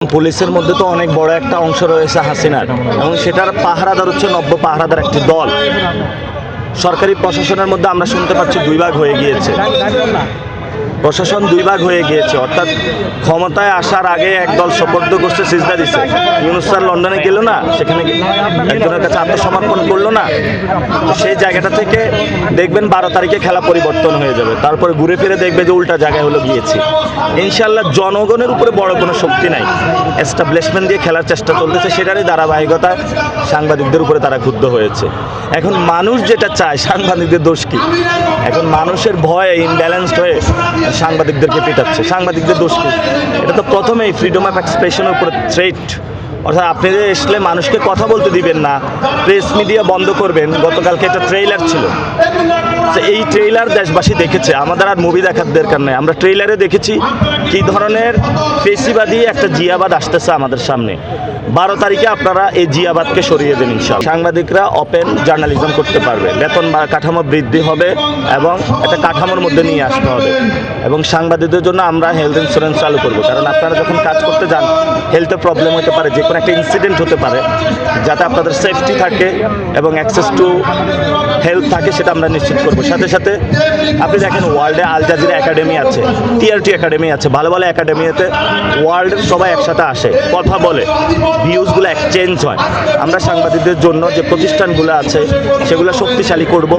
পুলিশের মধ্যে তো অনেক বড় একটা অংশ রয়েছে হাসিনার, এবং সেটার পাহারাদার হচ্ছে নব্য পাহারাদার একটি দল। সরকারি প্রশাসনের মধ্যে আমরা শুনতে পাচ্ছি দুই ভাগ হয়ে গিয়েছে, প্রশাসন দুই ভাগ হয়ে গিয়েছে। অর্থাৎ ক্ষমতায় আসার আগে একদল সোপর্দ করছে, সিজদা দিচ্ছে। ইউনূস স্যার লন্ডনে গেল না, সেখানে একজনের কাছে আত্মসমর্পণ করলো না, তো সেই জায়গাটা থেকে দেখবেন 12 তারিখে খেলা পরিবর্তন হয়ে যাবে। তারপরে ঘুরে ফিরে দেখবে যে উল্টা জায়গায় হলো গিয়েছি। ইনশাল্লাহ জনগণের উপরে বড় কোনো শক্তি নাই, এস্টাবলিশমেন্ট দিয়ে খেলার চেষ্টা চলতেছে, সেটারই ধারাবাহিকতায় সাংবাদিকদের উপরে তারা ক্ষুব্ধ হয়েছে। এখন মানুষ যেটা চায়, সাংবাদিকদের দোষ কি? এখন মানুষের ভয়ে ইনব্যালেন্সড হয়ে সাংবাদিকদেরকে পেটাচ্ছে। সাংবাদিকদের দোষ কি? এটা তো প্রথমেই ফ্রিডম অফ এক্সপ্রেশনের উপরে থ্রেট। অর্থাৎ আপনি যে আসলে মানুষকে কথা বলতে দিবেন না, প্রেস মিডিয়া বন্ধ করবেন। গতকালকে একটা ট্রেইলার ছিল, এই ট্রেইলার দেশবাসী দেখেছে, আমাদের আর মুভি দেখার দরকার নেই। আমরা ট্রেইলারে দেখেছি কী ধরনের ফেসিবাদী একটা জিয়াবাদ আসতেছে আমাদের সামনে। 12 তারিখে আপনারা এই জিয়াবাদকে সরিয়ে দেন ইনশাআল্লাহ। সাংবাদিকরা ওপেন জার্নালিজম করতে পারবে, বেতন বা কাঠামো বৃদ্ধি হবে এবং একটা কাঠামোর মধ্যে নিয়ে আসতে হবে। এবং সাংবাদিকদের জন্য আমরা হেলথ ইন্স্যুরেন্স চালু করবো, কারণ আপনারা যখন কাজ করতে যান হেলথের প্রবলেম হতে পারে, যে কোনো একটা ইনসিডেন্ট হতে পারে, যাতে আপনাদের সেফটি থাকে এবং অ্যাক্সেস টু হেলথ থাকে, সেটা আমরা নিশ্চিত করবো। সাথে সাথে আপনি দেখেন ওয়ার্ল্ডে আল জাজিরা একাডেমি আছে, টিআরটি একাডেমি আছে, ভালো ভালো একাডেমিতে ওয়ার্ল্ডের সবাই একসাথে আসে, কথা বলে, ভিউজগুলো এক্সচেঞ্জ হয়। আমরা সাংবাদিকদের জন্য যে প্রতিষ্ঠানগুলো আছে সেগুলো শক্তিশালী করব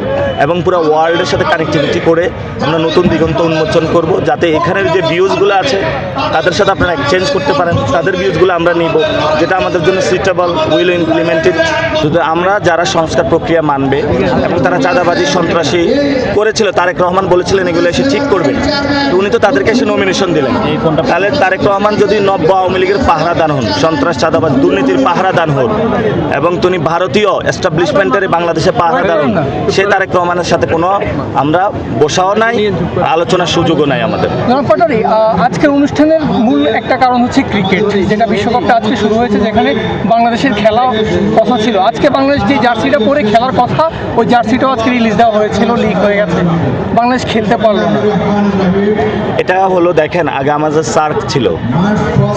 এবং পুরো ওয়ার্ল্ডের সাথে কানেক্টিভিটি করে আমরা নতুন দিগন্ত উন্মোচন করব, যাতে এখানের যে ভিউজগুলো আছে তাদের সাথে আপনারা এক্সচেঞ্জ করতে পারেন। তাদের ভিউজগুলো আমরা নিব, যেটা আমাদের জন্য সুইটেবল, উইল ইমপ্লিমেন্টেড। শুধু আমরা যারা সংস্কার প্রক্রিয়া মানবে এবং তারা চাঁদাবাজি সন্ত্রাসী করেছিল, তারেক রহমান বলেছিলেন এগুলো এসে ঠিক করবেন, উনি তো তাদেরকে এসে নমিনেশন দিলেন। তাহলে তারেক রহমান যদি নব্য আওয়ামী লীগের পাহারাদার হন, সন্ত্রাস চাঁদাবাজ দুর্নীতির পাহারাদার হন এবং তিনি ভারতীয় এস্টাবলিশমেন্টের বাংলাদেশে পাহারাদার হন, সে তারেক রহমানের সাথে কোনো আমরা বসাও নাই, আলোচনার সুযোগও নাই আমাদের। আজকের অনুষ্ঠানের মূল একটা কারণ হচ্ছে ক্রিকেট, যেটা বিশ্বকাপটা আজকে শুরু হয়েছে, যেখানে বাংলাদেশের খেলা কথা ছিল। আজকে বাংলাদেশ যে জার্সিটা পরে খেলার কথা, ওই জার্সিটাও আজকে রিলিজ দেওয়া হয়েছিল, লিক হয়ে গেছে, বাংলাদেশ খেলতে পারলো না। এটা হলো দেখেন, আগে আমাদের সার্ক ছিল,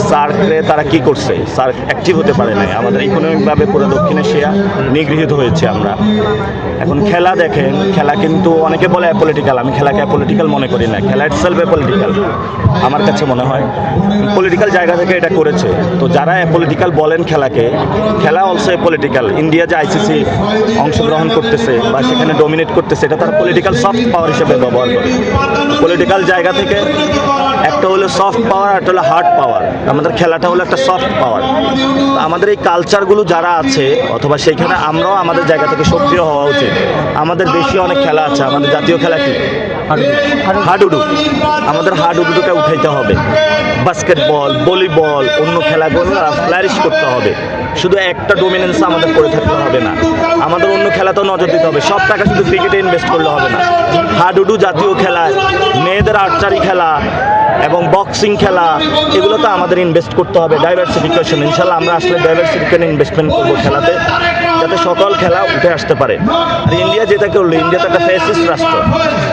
সার্কে তারা কি করছে, সার্ক অ্যাক্টিভ হতে পারে নাই। আমাদের ইকোনমিকভাবে পুরো দক্ষিণ এশিয়া নিগৃহীত হয়েছে আমরা। এখন খেলা দেখেন, খেলা কিন্তু অনেকে বলে অ্যাপলিটিক্যাল, আমি খেলাকে অ্যাপলিটিক্যাল মনে করি না। খেলা ইটসেলফ অ্যাপলিটিক্যাল আমার কাছে মনে হয়, পলিটিক্যাল জায়গা থেকে এটা করেছে। তো যারা অ্যাপলিটিক্যাল বলেন খেলাকে, খেলা অলসো অ্যাপলিটিক্যাল। ইন্ডিয়া যে আইসিসি অংশগ্রহণ করতেছে বা সেখানে ডমিনেট করতেছে, এটা তারা পলিটিক্যাল সফট পাওয়ার হিসেবে ব্যবহার করে। পলিটিক্যাল জায়গা থেকে একটা হলো সফট পাওয়ার, একটা হলো হার্ড পাওয়ার। আমাদের খেলাটা হলো একটা সফট পাওয়ার। আমাদের এই কালচারগুলো যারা আছে, অথবা সেইখানে আমরাও আমাদের জায়গা থেকে সক্রিয় হওয়া উচিত। আমাদের দেশে অনেক খেলা আছে, আমাদের জাতীয় খেলা কি হাডুডু, আমাদের হাডুডুকে উঠাইতে হবে। বাস্কেটবল, ভলিবল, অন্য খেলাগুলো ফ্লারিশ করতে হবে। শুধু একটা ডোমিনেন্স আমাদের করে থাকতে হবে না, আমাদের অন্য খেলাতেও নজর দিতে হবে। সব টাকা শুধু ক্রিকেটে ইনভেস্ট করলে হবে না। হাডুডু জাতীয় খেলায়, মেয়েদের আর্চারি খেলা এবং বক্সিং খেলা, এগুলো তো আমাদের ইনভেস্ট করতে হবে। ডাইভার্সিফিকেশন, ইনশাল্লাহ আমরা আসলে ডাইভার্সিফিকেশন ইনভেস্টমেন্ট করবো খেলাতে, যাতে সকল খেলা উঠে আসতে পারে। আর ইন্ডিয়া যেটা করলো, ইন্ডিয়া তো একটা ফ্যাসিস্ট রাষ্ট্র,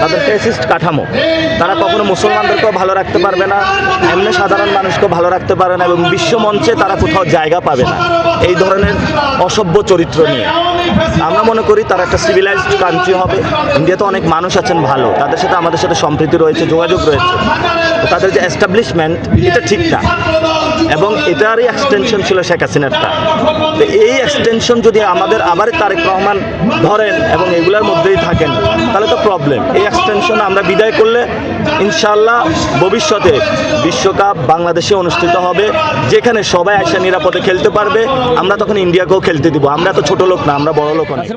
তাদের ফ্যাসিস্ট কাঠামো, তারা কখনো মুসলমানদেরকেও ভালো রাখতে পারবে না, এমনি সাধারণ মানুষকেও ভালো রাখতে পারে না, এবং বিশ্ব মঞ্চে তারা কোথাও জায়গা পাবে না এই ধরনের অসভ্য চরিত্র নিয়ে। আমরা মনে করি তারা একটা সিভিলাইজড কান্ট্রি হবে। ইন্ডিয়াতে অনেক মানুষ আছেন ভালো, তাদের সাথে আমাদের সাথে সম্প্রীতি রয়েছে, যোগাযোগ রয়েছে। তাদের যে এস্টাবলিশমেন্ট, এটা ঠিক না, এবং এটারই এক্সটেনশন ছিল শেখ হাসিনারটা। তো এই এক্সটেনশন যদি আমাদের আবার তারেক রহমান ধরেন এবং এগুলোর মধ্যেই থাকেন, তাহলে তো প্রবলেম। এই এক্সটেনশন আমরা বিদায় করলে ইনশাআল্লাহ ভবিষ্যতে বিশ্বকাপ বাংলাদেশে অনুষ্ঠিত হবে, যেখানে সবাই এসে নিরাপদে খেলতে পারবে। আমরা তখন ইন্ডিয়াকেও খেলতে দিব। আমরা তো ছোট লোক না, আমরা বড় লোক অনেক।